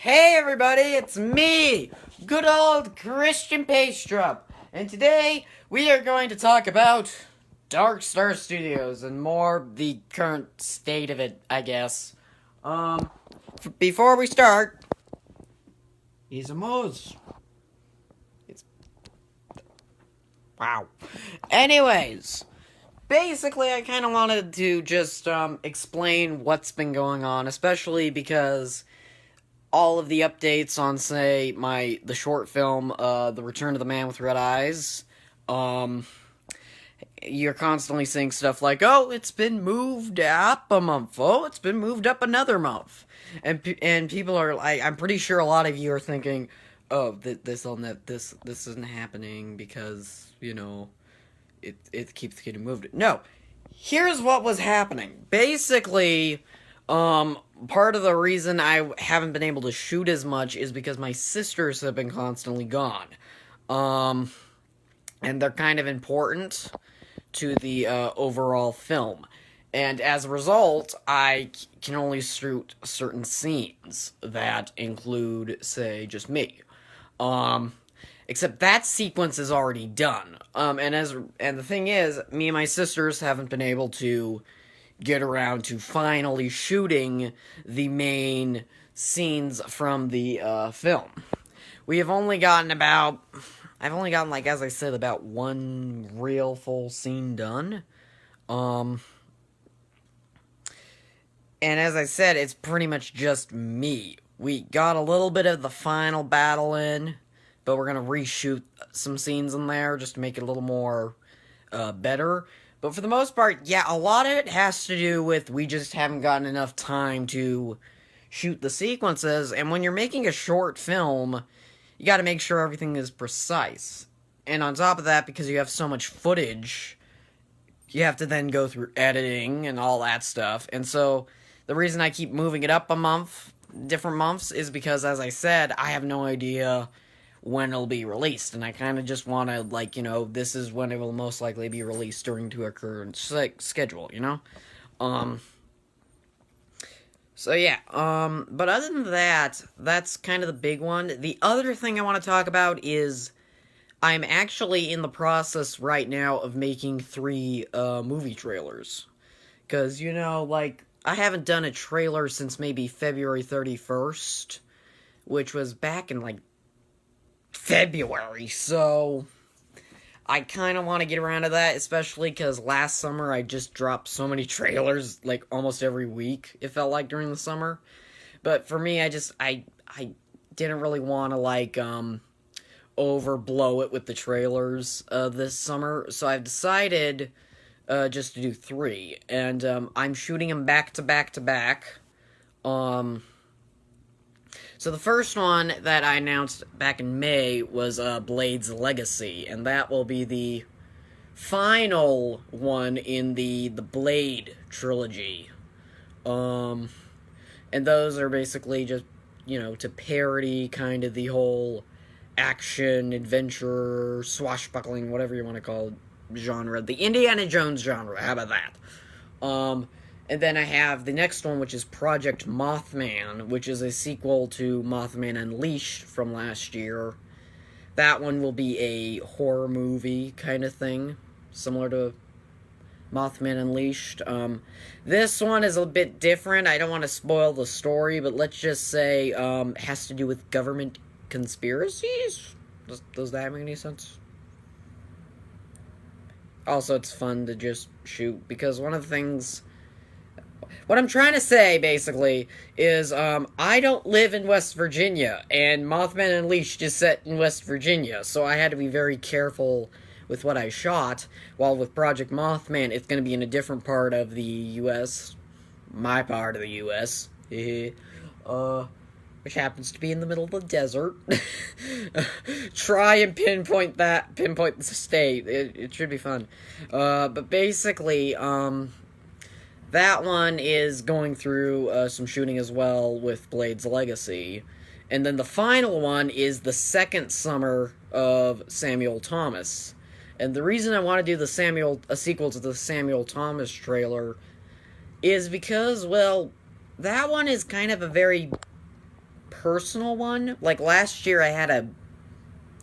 Hey everybody, it's me, good old Christian Paystrup, and today we are going to talk about Dark Star Studios and more the current state of it, I guess. Before we start, he's a moose. It's wow. Anyways, basically, I kind of wanted to just explain what's been going on, especially because all of the updates on, say, the short film, The Return of the Man with Red Eyes, you're constantly seeing stuff like, oh, it's been moved up a month, oh, it's been moved up another month, and people are like, I'm pretty sure a lot of you are thinking, oh, this isn't happening because, it keeps getting moved. No, here's what was happening. Basically, part of the reason I haven't been able to shoot as much is because my sisters have been constantly gone. And they're kind of important to the overall film. And as a result, I can only shoot certain scenes that include, say, just me. Except that sequence is already done. And the thing is, me and my sisters haven't been able to get around to finally shooting the main scenes from the film. I've only gotten, like, as I said, about one real full scene done. And as I said, it's pretty much just me. We got a little bit of the final battle in, but we're gonna reshoot some scenes in there just to make it a little more better. But for the most part, yeah, a lot of it has to do with we just haven't gotten enough time to shoot the sequences, and when you're making a short film, you gotta make sure everything is precise. And on top of that, because you have so much footage, you have to then go through editing and all that stuff. And so, the reason I keep moving it up a month, different months, is because, as I said, I have no idea when it'll be released, and I kind of just want to, like, this is when it will most likely be released during to a current schedule, So yeah, but other than that, that's kind of the big one. The other thing I want to talk about is I'm actually in the process right now of making 3 movie trailers. Because, like, I haven't done a trailer since maybe February 31st, which was back in, like, February, so I kind of want to get around to that, especially because last summer I just dropped so many trailers, like, almost every week, it felt like, during the summer. But for me, I didn't really want to, like, overblow it with the trailers this summer, so I've decided just to do 3, and I'm shooting them back to back to back. So the first one that I announced back in May was Blade's Legacy, and that will be the final one in the Blade trilogy. And those are basically just, to parody kind of the whole action, adventure, swashbuckling, whatever you want to call it, genre. The Indiana Jones genre, how about that? And then I have the next one, which is Project Mothman, which is a sequel to Mothman Unleashed from last year. That one will be a horror movie kind of thing, similar to Mothman Unleashed. This one is a bit different. I don't want to spoil the story, but let's just say it has to do with government conspiracies? Does that make any sense? Also, it's fun to just shoot, because one of the things... What I'm trying to say, basically, is I don't live in West Virginia, and Mothman Unleashed is set in West Virginia, so I had to be very careful with what I shot, while with Project Mothman, it's going to be in a different part of the U.S., my part of the U.S., which happens to be in the middle of the desert. Try and pinpoint the state, it should be fun. But basically, that one is going through some shooting as well with Blade's Legacy. And then the final one is the second summer of Samuel Thomas. And the reason I want to do a sequel to the Samuel Thomas trailer is because, well, that one is kind of a very personal one, like last year I had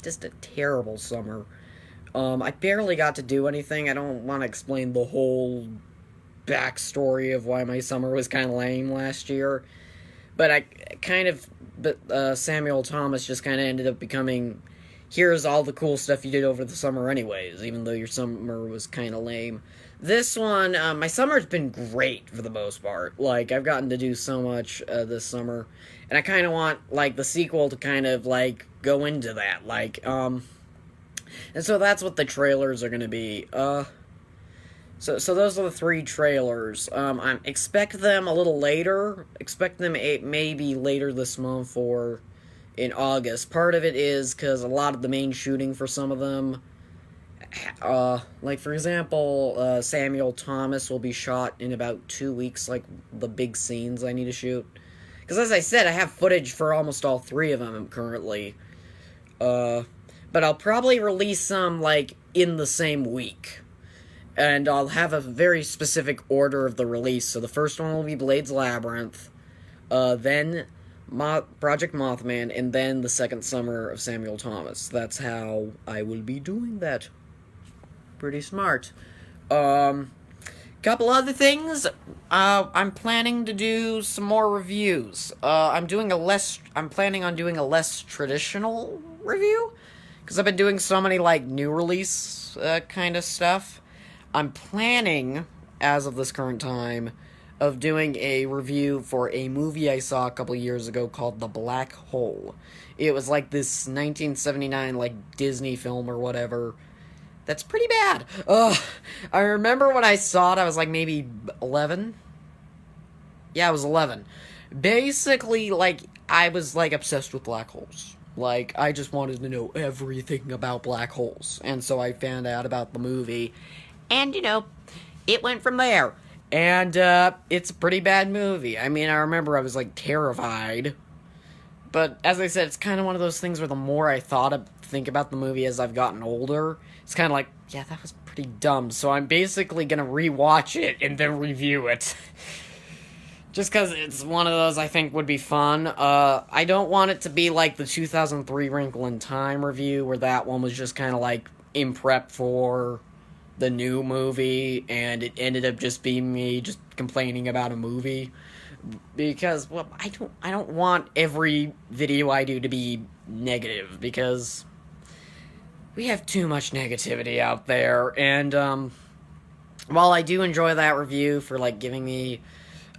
just a terrible summer. I barely got to do anything. I don't want to explain the whole backstory of why my summer was kind of lame last year. But Samuel Thomas just kind of ended up becoming, here's all the cool stuff you did over the summer anyways, even though your summer was kind of lame. This one, my summer's been great for the most part. Like, I've gotten to do so much this summer. And I kind of want, like, the sequel to kind of, like, go into that. Like, and so that's what the trailers are going to be. So those are the 3 trailers. I expect them a little later. Expect them maybe later this month or in August. Part of it is because a lot of the main shooting for some of them, like for example, Samuel Thomas will be shot in about 2 weeks, like the big scenes I need to shoot. Because as I said, I have footage for almost all 3 of them currently. But I'll probably release some, like, in the same week. And I'll have a very specific order of the release. So the first one will be Blade's Labyrinth, then Project Mothman, and then the second summer of Samuel Thomas. That's how I will be doing that. Pretty smart. Couple other things. I'm planning to do some more reviews. I'm planning on doing a less traditional review, because I've been doing so many, like, new release kind of stuff. I'm planning, as of this current time, of doing a review for a movie I saw a couple years ago called The Black Hole. It was like this 1979, like, Disney film or whatever. That's pretty bad. I remember when I saw it, I was like maybe 11? Yeah, I was 11. Basically, like, I was, like, obsessed with black holes. Like, I just wanted to know everything about black holes. And so I found out about the movie. And, you know, it went from there. And, it's a pretty bad movie. I mean, I remember I was, like, terrified. But, as I said, it's kind of one of those things where the more I think about the movie as I've gotten older, it's kind of like, yeah, that was pretty dumb. So I'm basically gonna rewatch it and then review it. Just because it's one of those I think would be fun. I don't want it to be like the 2003 Wrinkle in Time review, where that one was just kind of like in prep for the new movie, and it ended up just being me just complaining about a movie. Because, well, I don't want every video I do to be negative, because we have too much negativity out there. And while I do enjoy that review for, like, giving me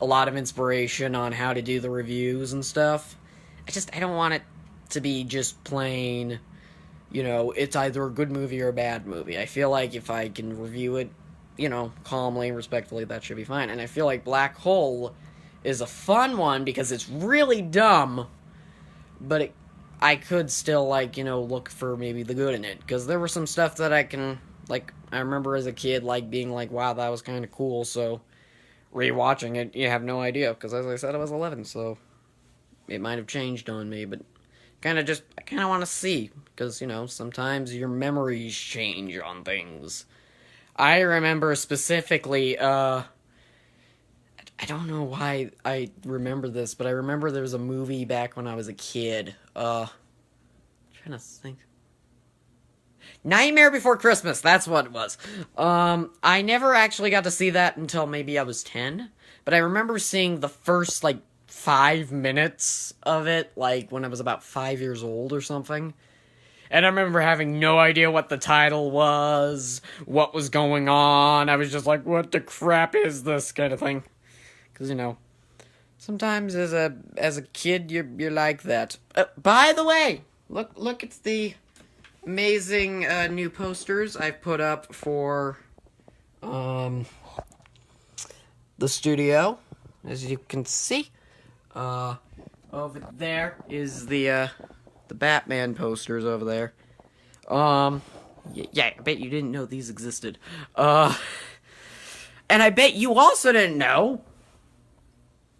a lot of inspiration on how to do the reviews and stuff, I don't want it to be just plain, you know, it's either a good movie or a bad movie. I feel like if I can review it, you know, calmly and respectfully, that should be fine. And I feel like Black Hole is a fun one because it's really dumb, but I could still, like, you know, look for maybe the good in it. Because there was some stuff that I can, like, I remember as a kid, like, being like, wow, that was kind of cool. So rewatching it, you have no idea. Because as I said, I was 11, so it might have changed on me. But I kind of want to see. Because, you know, sometimes your memories change on things. I remember specifically, I don't know why I remember this, but I remember there was a movie back when I was a kid. Trying to think. Nightmare Before Christmas, that's what it was. I never actually got to see that until maybe I was 10, but I remember seeing the first, like, 5 minutes of it, like, when I was about 5 years old or something. And I remember having no idea what the title was, what was going on. I was just like, what the crap is this kind of thing? Because, you know, sometimes as a kid, you're like that. By the way, look at the amazing new posters I've put up for the studio. As you can see, over there is the Batman posters over there. Yeah, I bet you didn't know these existed. And I bet you also didn't know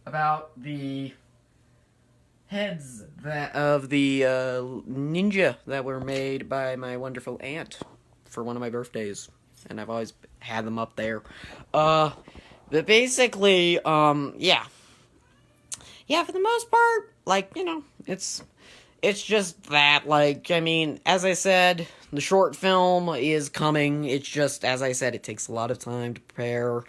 about the heads of the ninja that were made by my wonderful aunt for one of my birthdays, and I've always had them up there. But basically, yeah, for the most part, like, you know, it's just that, like, I mean, as I said, the short film is coming. It's just, as I said, it takes a lot of time to prepare.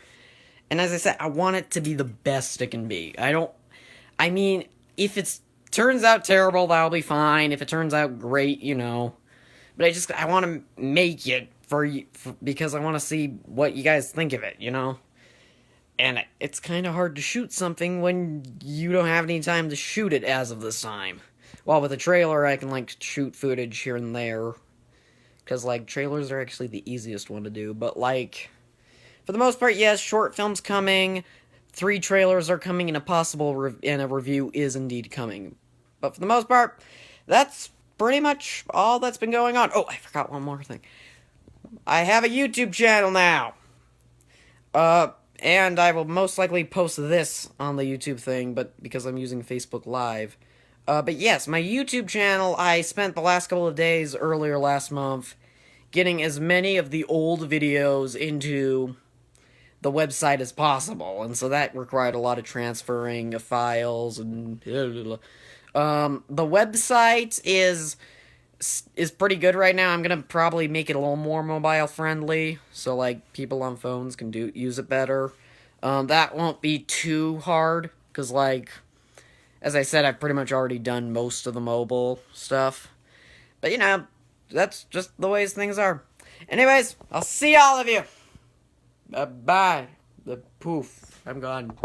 And as I said, I want it to be the best it can be. I mean, if it turns out terrible, that'll be fine. If it turns out great, But I want to make it because I want to see what you guys think of it, And it's kind of hard to shoot something when you don't have any time to shoot it as of this time. While with a trailer, I can, like, shoot footage here and there. Because, like, trailers are actually the easiest one to do. But, like, for the most part, yes, short film's coming. 3 trailers are coming, and a review is indeed coming. But for the most part, that's pretty much all that's been going on. Oh, I forgot one more thing. I have a YouTube channel now. And I will most likely post this on the YouTube thing, but because I'm using Facebook Live. But yes, my YouTube channel, I spent the last couple of days earlier last month getting as many of the old videos into the website as possible, and so that required a lot of transferring of files and the website is pretty good right now. I'm gonna probably make it a little more mobile friendly, so like people on phones can use it better. That won't be too hard because, like, as I said, I've pretty much already done most of the mobile stuff. But that's just the ways things are. Anyways, I'll see all of you. Bye. The poof. I'm gone.